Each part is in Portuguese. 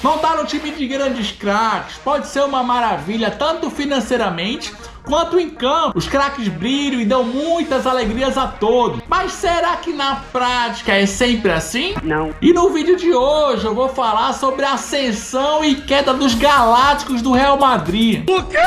Montar um time de grandes craques pode ser uma maravilha, tanto financeiramente quanto em campo. Os craques brilham e dão muitas alegrias a todos. Mas será que na prática é sempre assim? Não. E no vídeo de hoje eu vou falar sobre a ascensão e queda dos Galácticos do Real Madrid. O quê?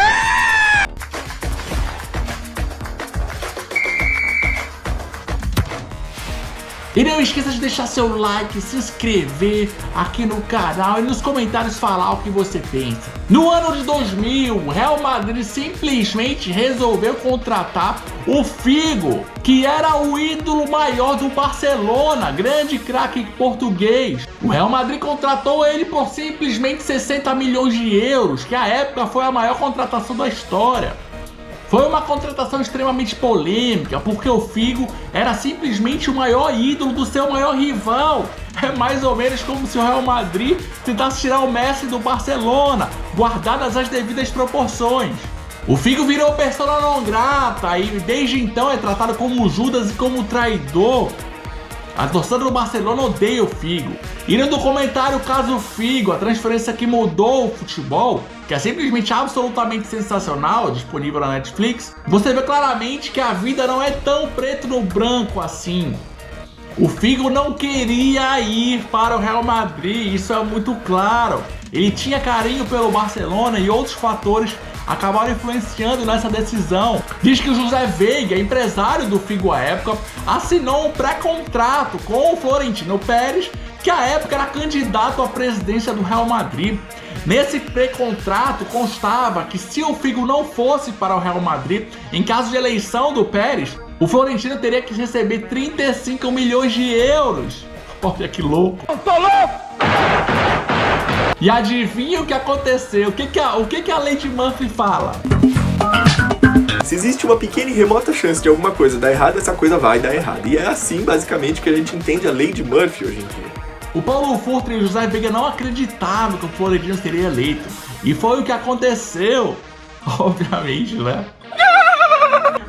E não esqueça de deixar seu like, se inscrever aqui no canal e nos comentários falar o que você pensa. No ano de 2000, o Real Madrid simplesmente resolveu contratar o Figo, que era o ídolo maior do Barcelona, grande craque português. O Real Madrid contratou ele por simplesmente 60 milhões de euros, que à época foi a maior contratação da história. Foi uma contratação extremamente polêmica, porque o Figo era simplesmente o maior ídolo do seu maior rival. É mais ou menos como se o Real Madrid tentasse tirar o Messi do Barcelona, guardadas as devidas proporções. O Figo virou persona non grata e desde então é tratado como Judas e como traidor. A torcida do Barcelona odeia o Figo. E no documentário Caso Figo, a transferência que mudou o futebol, que é simplesmente absolutamente sensacional, disponível na Netflix, você vê claramente que a vida não é tão preto no branco assim. O Figo não queria ir para o Real Madrid, isso é muito claro. Ele tinha carinho pelo Barcelona e outros fatores acabaram influenciando nessa decisão. Diz que o José Veiga, empresário do Figo à época, assinou um pré-contrato com o Florentino Pérez, que à época era candidato à presidência do Real Madrid. Nesse pré-contrato constava que se o Figo não fosse para o Real Madrid, em caso de eleição do Pérez, o Florentino teria que receber 35 milhões de euros. Olha que louco! Eu tô louco! E adivinha o que aconteceu? O que a Lei de Murphy fala? Se existe uma pequena e remota chance de alguma coisa dar errado, essa coisa vai dar errado. E é assim, basicamente, que a gente entende a Lei de Murphy hoje em dia. O Paulo Furtre e o José Veiga não acreditavam que o Florentino seria eleito. E foi o que aconteceu. Obviamente, né?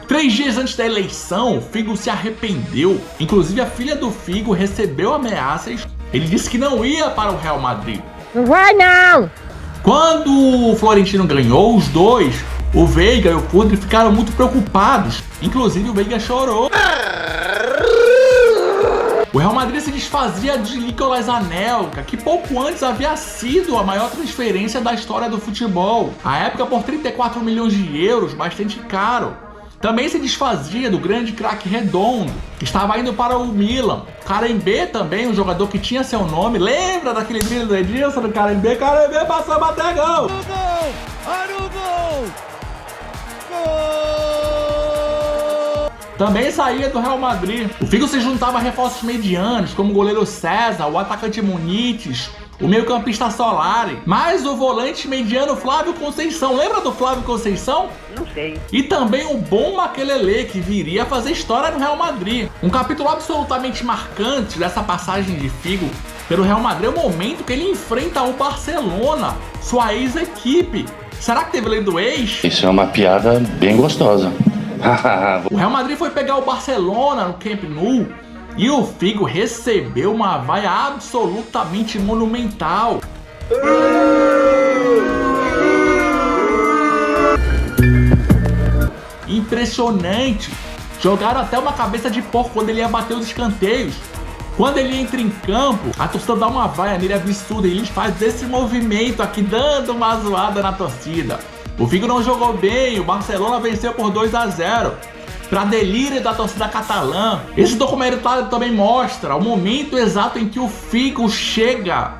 3 dias antes da eleição, o Figo se arrependeu. Inclusive, a filha do Figo recebeu ameaças. Ele disse que não ia para o Real Madrid. Não vai não! Quando o Florentino ganhou, os dois, o Veiga e o Furtre, ficaram muito preocupados. Inclusive, o Veiga chorou. O Real Madrid se desfazia de Nicolas Anelka, que pouco antes havia sido a maior transferência da história do futebol. À época por 34 milhões de euros, bastante caro. Também se desfazia do grande craque Redondo, que estava indo para o Milan. Carembê também, um jogador que tinha seu nome. Lembra daquele vídeo do Edilson do Carembê? Carembê passou a bater gol! Olha o gol! Gol! Também saía do Real Madrid. O Figo se juntava a reforços medianos, como o goleiro César, o atacante Muniz, o meio-campista Solari, mas o volante mediano Flávio Conceição. Lembra do Flávio Conceição? Não sei. E também o bom Makelele, que viria a fazer história no Real Madrid. Um capítulo absolutamente marcante dessa passagem de Figo pelo Real Madrid é o momento que ele enfrenta o Barcelona, sua ex-equipe. Será que teve lei do ex? Isso é uma piada bem gostosa. O Real Madrid foi pegar o Barcelona no Camp Nou e o Figo recebeu uma vaia absolutamente monumental. Impressionante. Jogaram até uma cabeça de porco quando ele ia bater os escanteios. Quando ele entra em campo, a torcida dá uma vaia nele absurda e ele faz esse movimento aqui, dando uma zoada na torcida. O Figo não jogou bem, o Barcelona venceu por 2-0. Para delírio da torcida catalã. Esse documentário também mostra o momento exato em que o Figo chega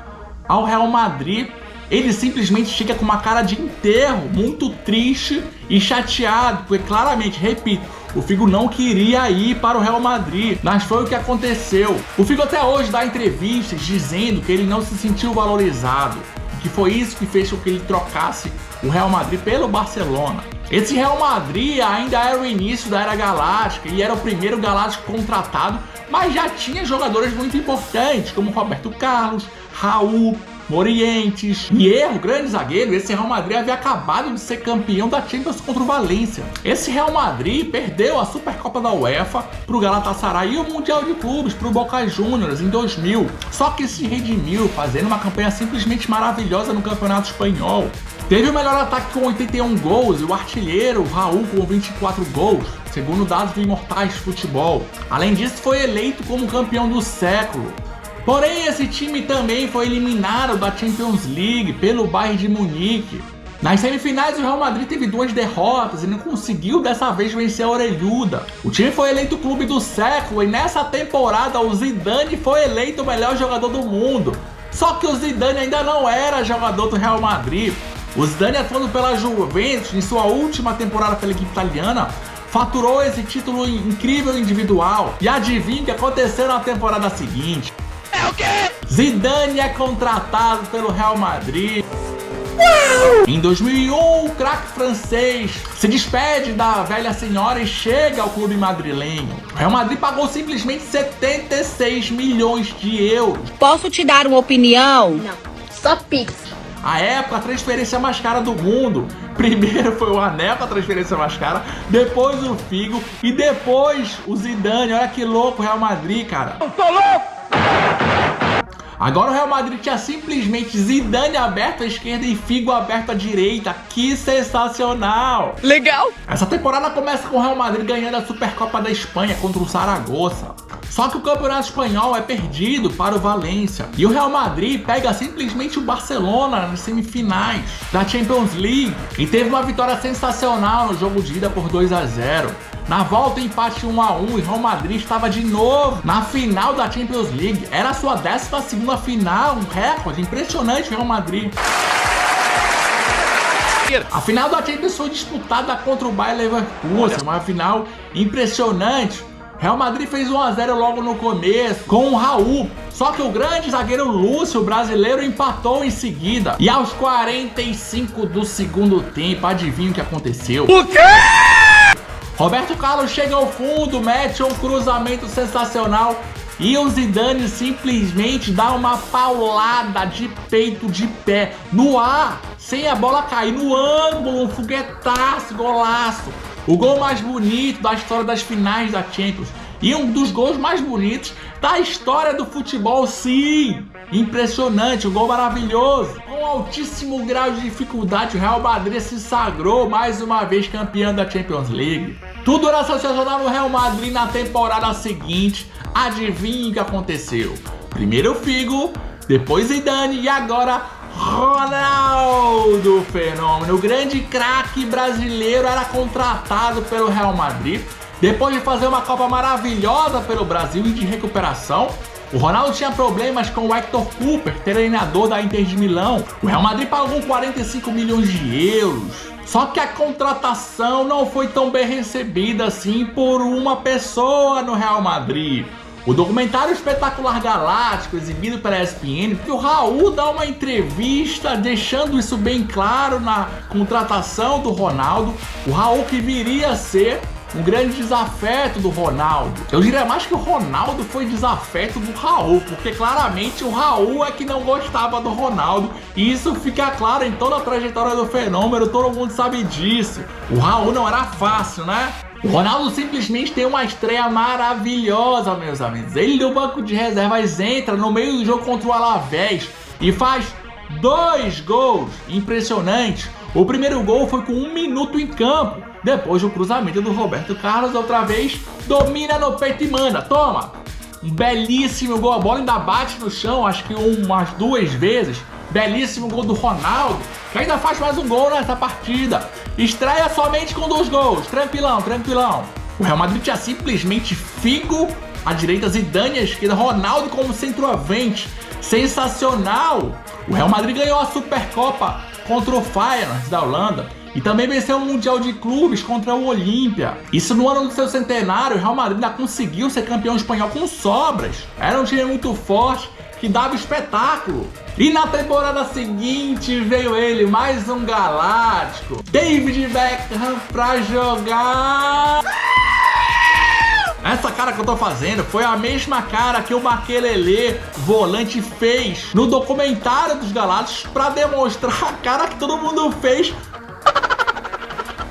ao Real Madrid. Ele simplesmente chega com uma cara de enterro, muito triste e chateado, porque claramente, repito, o Figo não queria ir para o Real Madrid, mas foi o que aconteceu. O Figo até hoje dá entrevistas dizendo que ele não se sentiu valorizado, que foi isso que fez com que ele trocasse o Real Madrid pelo Barcelona. Esse Real Madrid ainda era o início da Era Galáctica e era o primeiro Galáctico contratado, mas já tinha jogadores muito importantes, como Roberto Carlos, Raul, Morientes. E erro, grande zagueiro, esse Real Madrid havia acabado de ser campeão da Champions contra o Valência. Esse Real Madrid perdeu a Supercopa da UEFA pro Galatasaray e o Mundial de Clubes pro Boca Juniors em 2000. Só que se redimiu, fazendo uma campanha simplesmente maravilhosa no Campeonato Espanhol. Teve o melhor ataque com 81 gols e o artilheiro Raul com 24 gols, segundo dados do Imortais Futebol. Além disso, foi eleito como campeão do século. Porém, esse time também foi eliminado da Champions League pelo Bayern de Munique. Nas semifinais, o Real Madrid teve 2 derrotas e não conseguiu dessa vez vencer a orelhuda. O time foi eleito o clube do século e nessa temporada o Zidane foi eleito o melhor jogador do mundo. Só que o Zidane ainda não era jogador do Real Madrid. O Zidane, atuando pela Juventus em sua última temporada pela equipe italiana, faturou esse título incrível individual. E adivinha o que aconteceu na temporada seguinte? É o quê? Zidane é contratado pelo Real Madrid. Em 2001, o craque francês se despede da velha senhora e chega ao clube madrilenho. O Real Madrid pagou simplesmente 76 milhões de euros. Posso te dar uma opinião? Não, só Pix. A época, a transferência mais cara do mundo. Primeiro foi o Anel, a transferência mais cara, depois o Figo e depois o Zidane. Olha que louco o Real Madrid, cara. Eu tô louco! Agora o Real Madrid tinha simplesmente Zidane aberto à esquerda e Figo aberto à direita. Que sensacional! Legal! Essa temporada começa com o Real Madrid ganhando a Supercopa da Espanha contra o Saragossa. Só que o Campeonato Espanhol é perdido para o Valência. E o Real Madrid pega simplesmente o Barcelona nas semifinais da Champions League. E teve uma vitória sensacional no jogo de ida por 2-0. Na volta, empate 1-1 e o Real Madrid estava de novo na final da Champions League. Era a sua 12ª final, um recorde impressionante Real Madrid. A final da Champions foi disputada contra o Bayer Leverkusen, uma final impressionante. Real Madrid fez 1-0 logo no começo, com o Raul. Só que o grande zagueiro Lúcio, brasileiro, empatou em seguida. E aos 45 do segundo tempo, adivinha o que aconteceu? O quê? Roberto Carlos chega ao fundo, mete um cruzamento sensacional e o Zidane simplesmente dá uma paulada de peito de pé no ar, sem a bola cair no ângulo, um foguetaço, golaço. O gol mais bonito da história das finais da Champions e um dos gols mais bonitos da história do futebol, sim! Impressionante, um gol maravilhoso. Com altíssimo grau de dificuldade, o Real Madrid se sagrou mais uma vez campeão da Champions League. Tudo era sensacional no Real Madrid na temporada seguinte. Adivinha o que aconteceu? Primeiro Figo, depois Zidane e agora Ronaldo Fenômeno. O grande craque brasileiro era contratado pelo Real Madrid. Depois de fazer uma Copa maravilhosa pelo Brasil e de recuperação, o Ronaldo tinha problemas com o Hector Cooper, treinador da Inter de Milão. O Real Madrid pagou 45 milhões de euros. Só que a contratação não foi tão bem recebida assim por uma pessoa no Real Madrid. O documentário Espetacular Galáctico, exibido pela ESPN, o Raul dá uma entrevista deixando isso bem claro na contratação do Ronaldo. O Raul que viria a ser um grande desafeto do Ronaldo. Eu diria mais que o Ronaldo foi desafeto do Raul, porque claramente o Raul é que não gostava do Ronaldo. E isso fica claro em toda a trajetória do Fenômeno, todo mundo sabe disso. O Raul não era fácil, né? O Ronaldo simplesmente tem uma estreia maravilhosa, meus amigos. Ele do banco de reservas entra no meio do jogo contra o Alavés e faz 2 gols. Impressionante. O primeiro gol foi com 1 minuto em campo. Depois do cruzamento do Roberto Carlos, outra vez, domina no peito e manda. Toma! Um belíssimo gol. A bola ainda bate no chão, acho que umas 2 vezes. Belíssimo gol do Ronaldo, que ainda faz mais um gol nessa partida. Estreia somente com 2 gols. Tranquilão, tranquilão. O Real Madrid tinha simplesmente Figo à direita, Zidane à esquerda, Ronaldo como centroavante. Sensacional! O Real Madrid ganhou a Supercopa contra o Feyenoord da Holanda e também venceu o Mundial de Clubes contra o Olímpia. Isso no ano do seu centenário. O Real Madrid ainda conseguiu ser campeão espanhol com sobras. Era um time muito forte que dava espetáculo. E na temporada seguinte veio ele, mais um galáctico, David Beckham, pra jogar Essa cara que eu tô fazendo foi a mesma cara que o Makelele, volante, fez no documentário dos Galácticos pra demonstrar a cara que todo mundo fez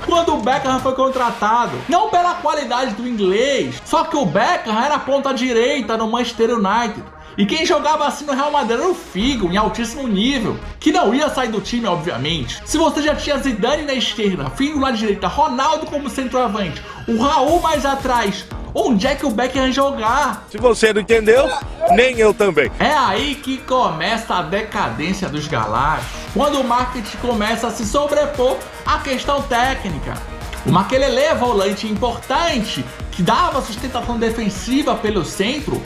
quando o Beckham foi contratado. Não pela qualidade do inglês, só que o Beckham era ponta direita no Manchester United. E quem jogava assim no Real Madrid era o Figo, em altíssimo nível, que não ia sair do time, obviamente. Se você já tinha Zidane na esquerda, Figo na direita, Ronaldo como centroavante, o Raul mais atrás, onde é que o Beckham ia jogar? Se você não entendeu, nem eu também. É aí que começa a decadência dos Galácticos, quando o marketing começa a se sobrepor à questão técnica. O Makelele, volante importante, que dava sustentação defensiva pelo centro,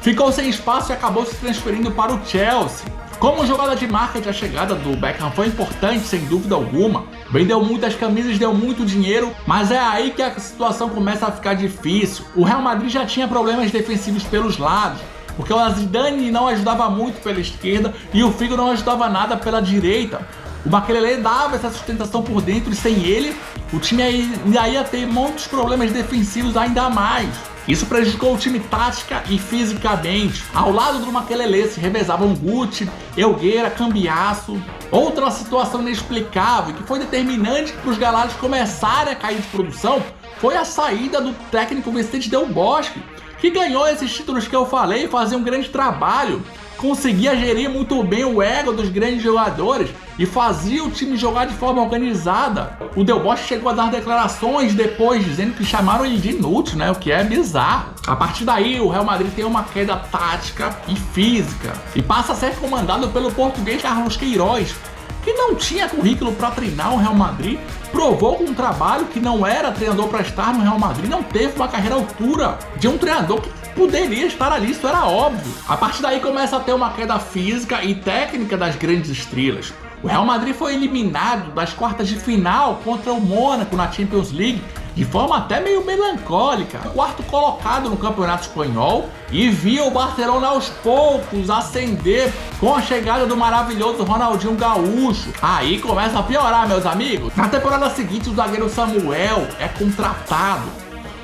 ficou sem espaço e acabou se transferindo para o Chelsea. Como jogada de marketing, a chegada do Beckham foi importante, sem dúvida alguma. Vendeu muitas camisas, deu muito dinheiro, mas é aí que a situação começa a ficar difícil. O Real Madrid já tinha problemas defensivos pelos lados, porque o Zidane não ajudava muito pela esquerda e o Figo não ajudava nada pela direita. O Makelele dava essa sustentação por dentro e sem ele, o time ainda ia ter muitos problemas defensivos ainda mais. Isso prejudicou o time tática e fisicamente. Ao lado do Makelele se revezavam Guti, Elgueira, Cambiasso. Outra situação inexplicável que foi determinante para os Galácticos começarem a cair de produção foi a saída do técnico Vicente Del Bosque, que ganhou esses títulos que eu falei e fazia um grande trabalho. Conseguia gerir muito bem o ego dos grandes jogadores e fazia o time jogar de forma organizada. O Del Bosque chegou a dar declarações depois dizendo que chamaram ele de inútil, né? O que é bizarro. A partir daí, o Real Madrid tem uma queda tática e física e passa a ser comandado pelo português Carlos Queiroz, que não tinha currículo para treinar o Real Madrid, provou com um trabalho que não era treinador para estar no Real Madrid, não teve uma carreira à altura de um treinador que poderia estar ali, isso era óbvio. A partir daí começa a ter uma queda física e técnica das grandes estrelas. O Real Madrid foi eliminado das quartas de final contra o Mônaco na Champions League de forma até meio melancólica. Quarto colocado no Campeonato Espanhol e via o Barcelona aos poucos ascender com a chegada do maravilhoso Ronaldinho Gaúcho. Aí começa a piorar, meus amigos. Na temporada seguinte, o zagueiro Samuel é contratado.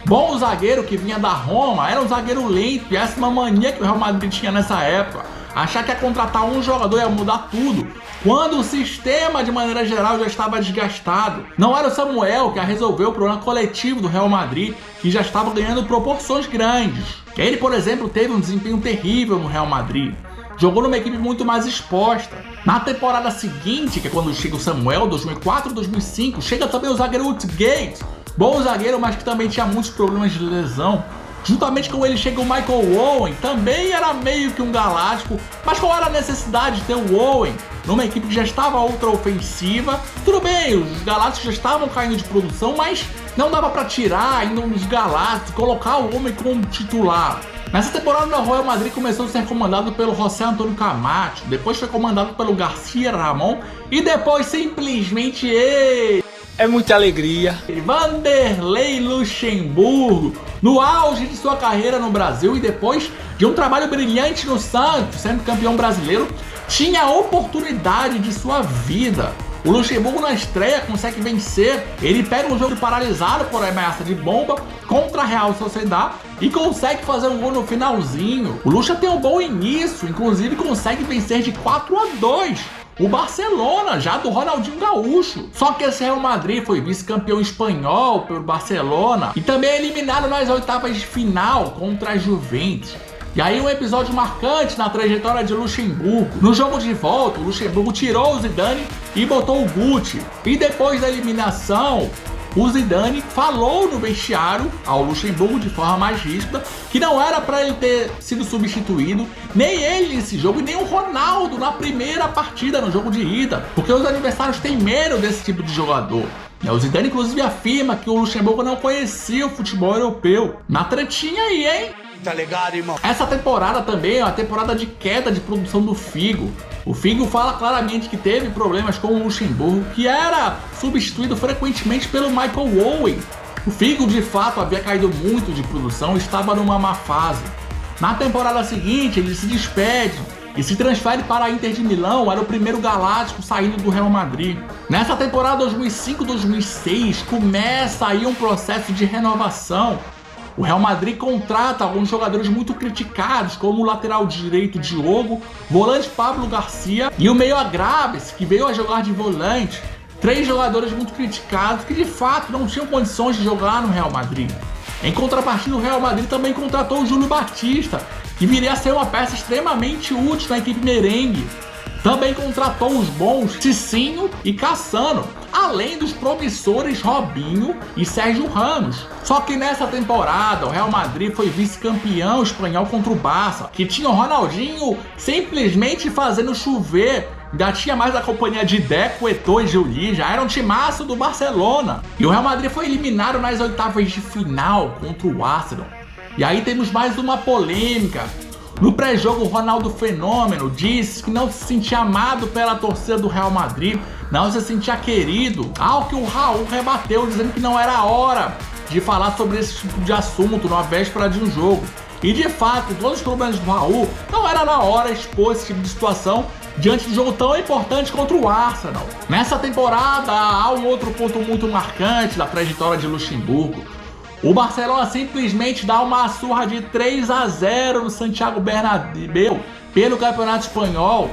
Bom zagueiro que vinha da Roma, era um zagueiro lento e essa é uma mania que o Real Madrid tinha nessa época. Achar que ia contratar um jogador ia mudar tudo, quando o sistema de maneira geral já estava desgastado. Não era o Samuel que ia resolver o problema coletivo do Real Madrid, que já estava ganhando proporções grandes. Ele, por exemplo, teve um desempenho terrível no Real Madrid. Jogou numa equipe muito mais exposta. Na temporada seguinte, que é quando chega o Samuel, 2004-2005, chega também o zagueiro Woodgate. Bom zagueiro, mas que também tinha muitos problemas de lesão. Juntamente com ele chega o Michael Owen, também era meio que um galáctico, mas qual era a necessidade de ter o Owen numa equipe que já estava ultra ofensiva? Tudo bem, os galácticos já estavam caindo de produção, mas não dava para tirar ainda um dos galácticos, colocar o Owen como titular. Nessa temporada, o Real Madrid começou a ser comandado pelo José Antônio Camacho, depois foi comandado pelo Garcia Ramon e depois simplesmente ele. É muita alegria. Vanderlei Luxemburgo, no auge de sua carreira no Brasil e depois de um trabalho brilhante no Santos, sendo campeão brasileiro, tinha a oportunidade de sua vida. O Luxemburgo na estreia consegue vencer, ele pega um jogo paralisado por ameaça de bomba contra a Real Sociedad e consegue fazer um gol no finalzinho. O Luxa tem um bom início, inclusive consegue vencer de 4-2. O Barcelona, já do Ronaldinho Gaúcho. Só que esse Real Madrid foi vice-campeão espanhol pelo Barcelona e também é eliminado nas oitavas de final contra a Juventus. E aí um episódio marcante na trajetória de Luxemburgo. No jogo de volta, o Luxemburgo tirou o Zidane e botou o Guti. E depois da eliminação, o Zidane falou no vestiário ao Luxemburgo de forma mais ríspida que não era para ele ter sido substituído, nem ele nesse jogo e nem o Ronaldo na primeira partida no jogo de ida, porque os adversários têm medo desse tipo de jogador. O Zidane inclusive afirma que o Luxemburgo não conhecia o futebol europeu. Na tretinha aí, hein? Tá ligado, irmão? Essa temporada também é uma temporada de queda de produção do Figo. O Figo fala claramente que teve problemas com o Luxemburgo, que era substituído frequentemente pelo Michael Owen. O Figo de fato havia caído muito de produção e estava numa má fase. Na temporada seguinte ele se despede e se transfere para a Inter de Milão, era o primeiro galáctico saindo do Real Madrid. Nessa temporada 2005-2006 começa aí um processo de renovação. o Real Madrid contrata alguns jogadores muito criticados, como o lateral direito Diogo, volante Pablo Garcia e o meio Graves, que veio a jogar de volante. 3 jogadores muito criticados que de fato não tinham condições de jogar no Real Madrid. Em contrapartida, o Real Madrid também contratou o Júlio Batista, que viria a ser uma peça extremamente útil na equipe merengue. Também contratou os bons Cicinho e Cassano, além dos promissores Robinho e Sérgio Ramos. Só que nessa temporada o Real Madrid foi vice-campeão espanhol contra o Barça, que tinha o Ronaldinho simplesmente fazendo chover. Ainda tinha mais a companhia de Deco, Eto'o e Juli, já era um timaço do Barcelona. E o Real Madrid foi eliminado nas oitavas de final contra o Arsenal. E aí temos mais uma polêmica. No pré-jogo, o Ronaldo Fenômeno disse que não se sentia amado pela torcida do Real Madrid, não se sentia querido, ao que o Raul rebateu dizendo que não era hora de falar sobre esse tipo de assunto na véspera de um jogo. E de fato, todos os problemas do Raul, não era na hora de expor esse tipo de situação diante de um jogo tão importante contra o Arsenal. Nessa temporada, há um outro ponto muito marcante da trajetória de Luxemburgo. O Barcelona simplesmente dá uma surra de 3-0 no Santiago Bernabéu pelo Campeonato Espanhol.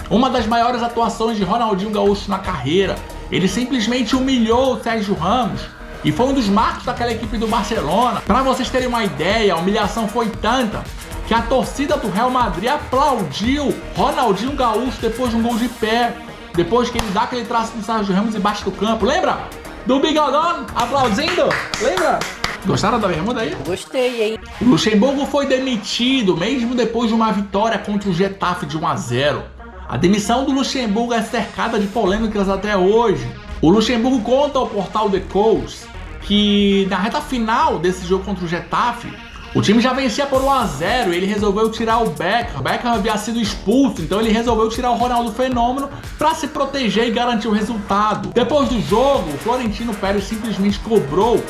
Uma das maiores atuações de Ronaldinho Gaúcho na carreira. Ele simplesmente humilhou o Sérgio Ramos e foi um dos marcos daquela equipe do Barcelona. Para vocês terem uma ideia, a humilhação foi tanta que a torcida do Real Madrid aplaudiu Ronaldinho Gaúcho depois de um gol de pé, depois que ele dá aquele traço no Sérgio Ramos embaixo do campo. Lembra? Do Bigodão aplaudindo? Lembra? Gostaram da bermuda aí? Gostei, hein? O Luxemburgo foi demitido mesmo depois de uma vitória contra o Getafe de 1-0. A demissão do Luxemburgo é cercada de polêmicas até hoje. O Luxemburgo conta ao portal The Coast que na reta final desse jogo contra o Getafe, o time já vencia por 1-0 e ele resolveu tirar o Beckham. O Beckham havia sido expulso, então ele resolveu tirar o Ronaldo Fenômeno para se proteger e garantir o resultado. Depois do jogo, o Florentino Pérez simplesmente cobrou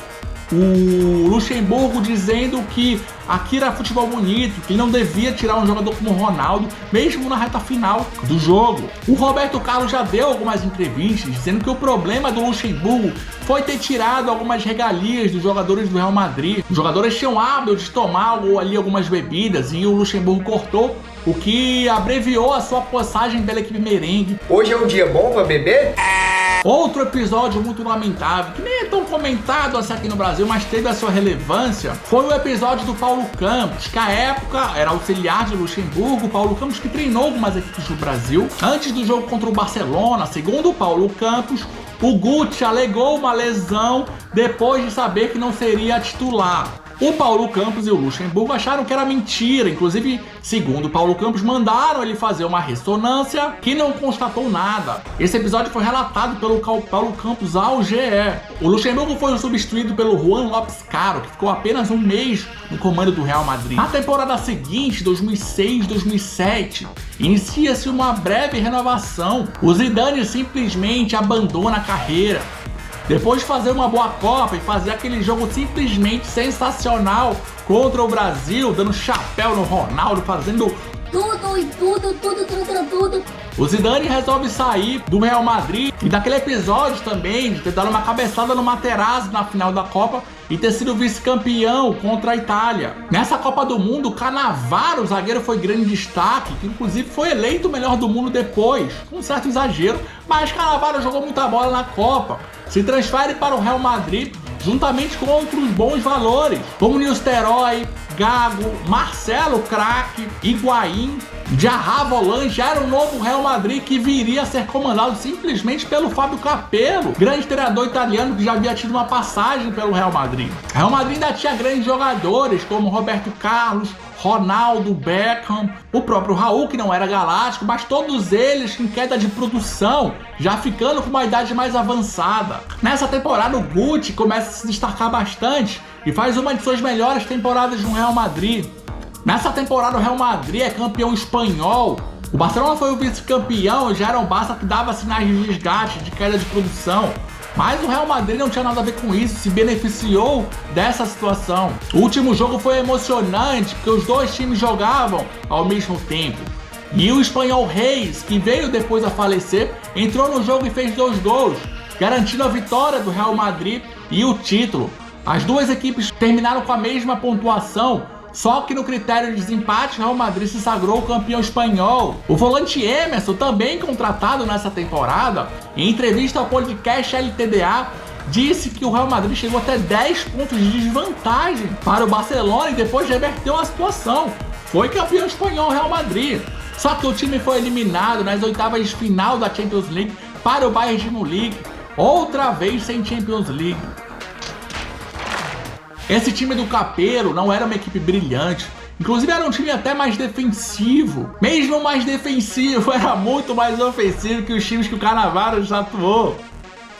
o Luxemburgo dizendo que aqui era futebol bonito, que ele não devia tirar um jogador como o Ronaldo, mesmo na reta final do jogo. O Roberto Carlos já deu algumas entrevistas dizendo que o problema do Luxemburgo foi ter tirado algumas regalias dos jogadores do Real Madrid. Os jogadores tinham hábito de tomar ali algumas bebidas e o Luxemburgo cortou, o que abreviou a sua passagem pela equipe merengue. Hoje é um dia bom pra beber? Outro episódio muito lamentável, que nem é tão comentado assim aqui no Brasil, mas teve a sua relevância, foi o episódio do Paulo Campos, que à época era auxiliar de Luxemburgo. Paulo Campos que treinou algumas equipes do Brasil. Antes do jogo contra o Barcelona, segundo o Paulo Campos, o Guti alegou uma lesão depois de saber que não seria titular. O Paulo Campos e o Luxemburgo acharam que era mentira, inclusive, segundo o Paulo Campos, mandaram ele fazer uma ressonância que não constatou nada. Esse episódio foi relatado pelo Paulo Campos ao GE. O Luxemburgo foi substituído pelo Juan Lopes Caro, que ficou apenas um mês no comando do Real Madrid. Na temporada seguinte, 2006-2007, inicia-se uma breve renovação. O Zidane simplesmente abandona a carreira. Depois de fazer uma boa Copa e fazer aquele jogo simplesmente sensacional contra o Brasil, dando chapéu no Ronaldo, fazendo tudo. O Zidane resolve sair do Real Madrid e daquele episódio também de ter dado uma cabeçada no Materazzi na final da Copa e ter sido vice-campeão contra a Itália. Nessa Copa do Mundo, o Cannavaro, o zagueiro, foi grande destaque, que inclusive foi eleito o melhor do mundo depois, com um certo exagero, mas Cannavaro jogou muita bola na Copa. Se transfere para o Real Madrid juntamente com outros bons valores, como Nistelrooy, Gago, Marcelo Craque, Higuaín, Diarra Volante. Já era o novo Real Madrid que viria a ser comandado simplesmente pelo Fábio Capello, grande treinador italiano que já havia tido uma passagem pelo Real Madrid. O Real Madrid ainda tinha grandes jogadores como Roberto Carlos, Ronaldo, Beckham, o próprio Raul, que não era galáctico, mas todos eles em queda de produção, já ficando com uma idade mais avançada. Nessa temporada o Guti começa a se destacar bastante e faz uma de suas melhores temporadas no Real Madrid. Nessa temporada o Real Madrid é campeão espanhol. O Barcelona foi o vice-campeão e já era um Barça que dava sinais de desgaste, de queda de produção. Mas o Real Madrid não tinha nada a ver com isso, se beneficiou dessa situação. O último jogo foi emocionante, porque os dois times jogavam ao mesmo tempo. E o espanhol Reis, que veio depois a falecer, entrou no jogo e fez 2 gols, garantindo a vitória do Real Madrid e o título. As duas equipes terminaram com a mesma pontuação, só que no critério de desempate, o Real Madrid se sagrou campeão espanhol. O volante Emerson, também contratado nessa temporada, em entrevista ao podcast LTDA, disse que o Real Madrid chegou até 10 pontos de desvantagem para o Barcelona e depois reverteu a situação. Foi campeão espanhol o Real Madrid. Só que o time foi eliminado nas oitavas de final da Champions League para o Bayern de Munique, outra vez sem Champions League. Esse time do Capello não era uma equipe brilhante, inclusive era um time até mais defensivo. Mesmo mais defensivo, era muito mais ofensivo que os times que o Cannavaro já atuou.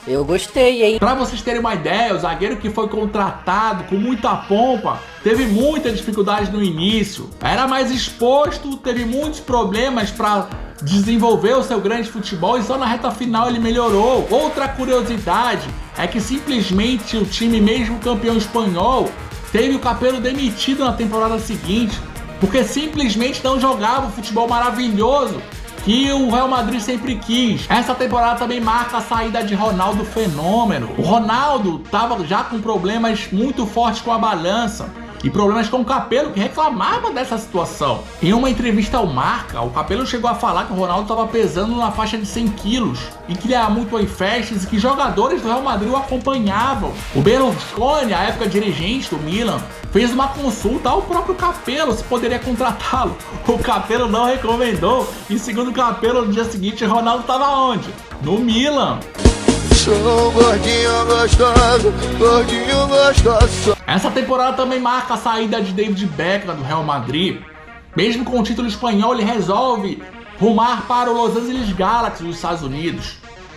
Eu gostei, hein? Pra vocês terem uma ideia, o zagueiro que foi contratado com muita pompa teve muita dificuldade no início. Era mais exposto, teve muitos problemas pra desenvolver o seu grande futebol e só na reta final ele melhorou. Outra curiosidade é que simplesmente o time, mesmo campeão espanhol, teve o Capello demitido na temporada seguinte, porque simplesmente não jogava o futebol maravilhoso que o Real Madrid sempre quis. Essa temporada também marca a saída de Ronaldo Fenômeno. O Ronaldo estava já com problemas muito fortes com a balança e problemas com o Capello, que reclamava dessa situação. Em uma entrevista ao Marca, o Capello chegou a falar que o Ronaldo estava pesando na faixa de 100 quilos e que ele ia muito em festas e que jogadores do Real Madrid o acompanhavam. O Berlusconi, à época dirigente do Milan, fez uma consulta ao próprio Capello se poderia contratá-lo. O Capello não recomendou e, segundo o Capello, no dia seguinte o Ronaldo estava onde? No Milan. Sou gordinho gostoso, gordinho gostoso. Essa temporada também marca a saída de David Beckham do Real Madrid. Mesmo com o título espanhol, ele resolve rumar para o Los Angeles Galaxy dos Estados Unidos.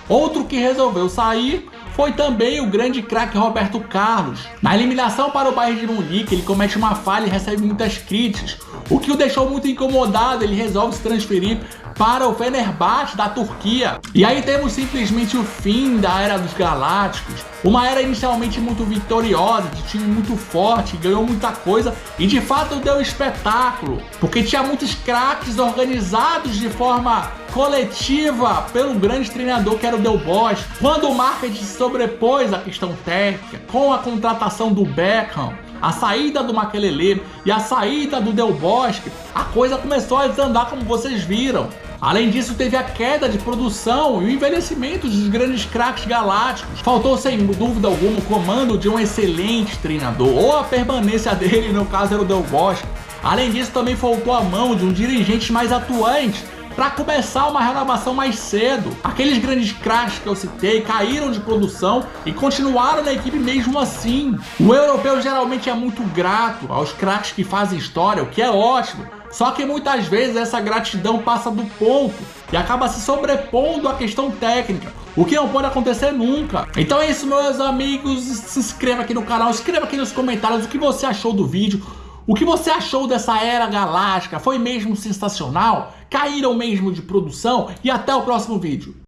Outro que resolveu sair foi também o grande craque Roberto Carlos. Na eliminação para o Bayern de Munique, ele comete uma falha e recebe muitas críticas, o que o deixou muito incomodado. Ele resolve se transferir para o Fenerbahçe da Turquia. E aí temos simplesmente o fim da Era dos Galácticos, uma era inicialmente muito vitoriosa, de time muito forte, ganhou muita coisa e de fato deu espetáculo, porque tinha muitos craques organizados de forma coletiva pelo grande treinador que era o Del Bosque. Quando o marketing sobrepôs a questão técnica, com a contratação do Beckham, a saída do Makelele e a saída do Del Bosque, a coisa começou a desandar, como vocês viram. Além disso, teve a queda de produção e o envelhecimento dos grandes craques galácticos. Faltou, sem dúvida alguma, o comando de um excelente treinador, ou a permanência dele, no caso era o Del Bosque. Além disso, também faltou a mão de um dirigente mais atuante para começar uma renovação mais cedo. Aqueles grandes craques que eu citei caíram de produção e continuaram na equipe mesmo assim. O europeu geralmente é muito grato aos craques que fazem história, o que é ótimo. Só que muitas vezes essa gratidão passa do ponto e acaba se sobrepondo à questão técnica, o que não pode acontecer nunca. Então é isso, meus amigos. Se inscreva aqui no canal, escreva aqui nos comentários o que você achou do vídeo. O que você achou dessa era galáctica? Foi mesmo sensacional? Caíram mesmo de produção? E até o próximo vídeo.